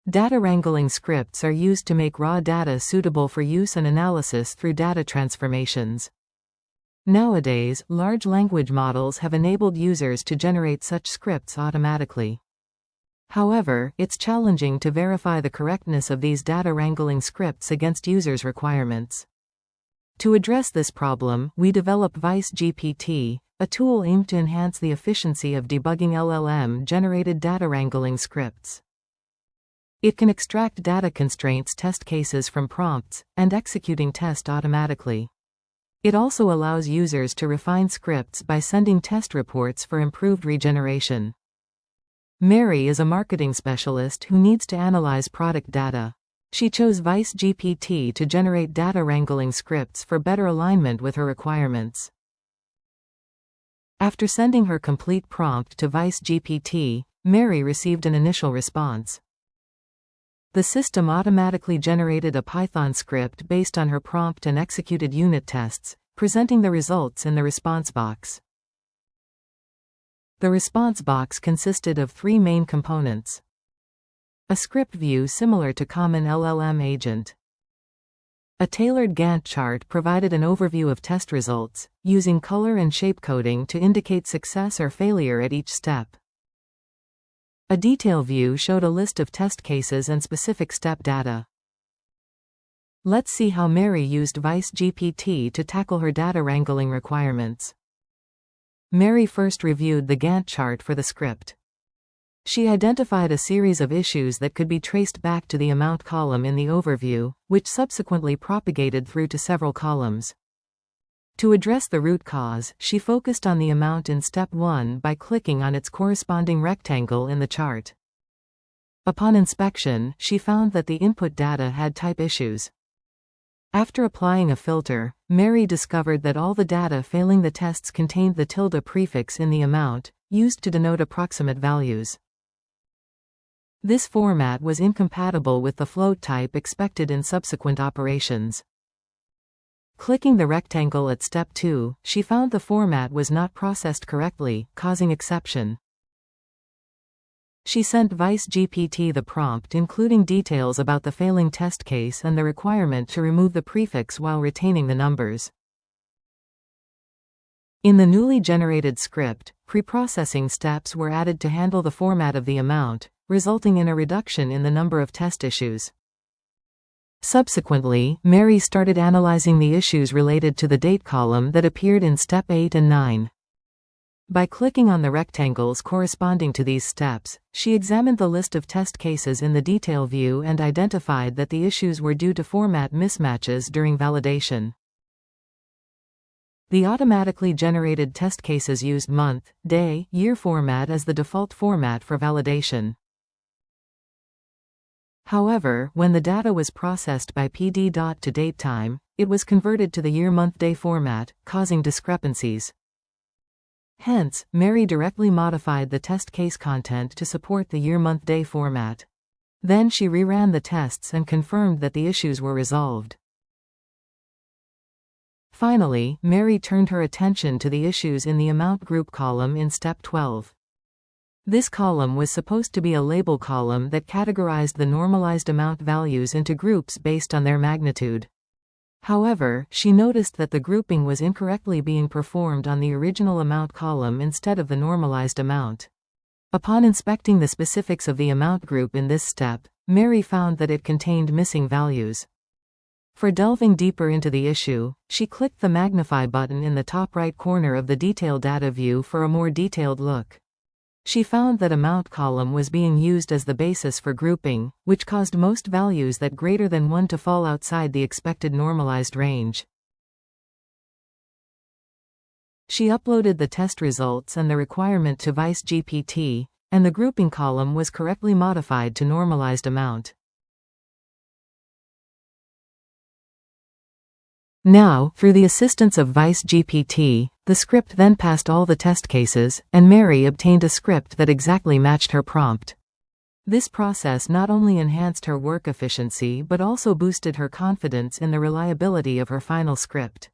Data wrangling scripts are used to make raw data suitable for use and analysis through data transformations. Nowadays, large language models have enabled users to generate such scripts automatically. However, it's challenging to verify the correctness of these data wrangling scripts against users' requirements. To address this problem, we develop ViseGPT, a tool aimed to enhance the efficiency of debugging LLM-generated data wrangling scripts. It can extract data constraints test cases from prompts, and executing tests automatically. It also allows users to refine scripts by sending test reports for improved regeneration. Mary is a marketing specialist who needs to analyze product data. She chose ViseGPT to generate data wrangling scripts for better alignment with her requirements. After sending her complete prompt to ViseGPT, Mary received an initial response. The system automatically generated a Python script based on her prompt and executed unit tests, presenting the results in the response box. The response box consisted of three main components: a script view similar to common LLM agent. A tailored Gantt chart provided an overview of test results, using color and shape coding to indicate success or failure at each step. A detail view showed a list of test cases and specific step data. Let's see how Mary used ViseGPT to tackle her data wrangling requirements. Mary first reviewed the Gantt chart for the script. She identified a series of issues that could be traced back to the amount column in the overview, which subsequently propagated through to several columns. To address the root cause, she focused on the amount in step 1 by clicking on its corresponding rectangle in the chart. Upon inspection, she found that the input data had type issues. After applying a filter, Mary discovered that all the data failing the tests contained the tilde prefix in the amount, used to denote approximate values. This format was incompatible with the float type expected in subsequent operations. Clicking the rectangle at step 2, she found the format was not processed correctly, causing exception. She sent ViseGPT the prompt including details about the failing test case and the requirement to remove the prefix while retaining the numbers. In the newly generated script, preprocessing steps were added to handle the format of the amount, resulting in a reduction in the number of test issues. Subsequently, Mary started analyzing the issues related to the date column that appeared in step 8 and 9. By clicking on the rectangles corresponding to these steps, she examined the list of test cases in the detail view and identified that the issues were due to format mismatches during validation. The automatically generated test cases used month, day, year format as the default format for validation. However, when the data was processed by PD. To datetime, it was converted to the year-month-day format, causing discrepancies. Hence, Mary directly modified the test case content to support the year-month-day format. Then she reran the tests and confirmed that the issues were resolved. Finally, Mary turned her attention to the issues in the amount group column in step 12. This column was supposed to be a label column that categorized the normalized amount values into groups based on their magnitude. However, she noticed that the grouping was incorrectly being performed on the original amount column instead of the normalized amount. Upon inspecting the specifics of the amount group in this step, Mary found that it contained missing values. For delving deeper into the issue, she clicked the magnify button in the top right corner of the detail data view for a more detailed look. She found that amount column was being used as the basis for grouping, which caused most values that greater than 1 to fall outside the expected normalized range. She uploaded the test results and the requirement to ViseGPT, and the grouping column was correctly modified to normalized amount. Now, through the assistance of ViseGPT, the script then passed all the test cases, and Mary obtained a script that exactly matched her prompt. This process not only enhanced her work efficiency but also boosted her confidence in the reliability of her final script.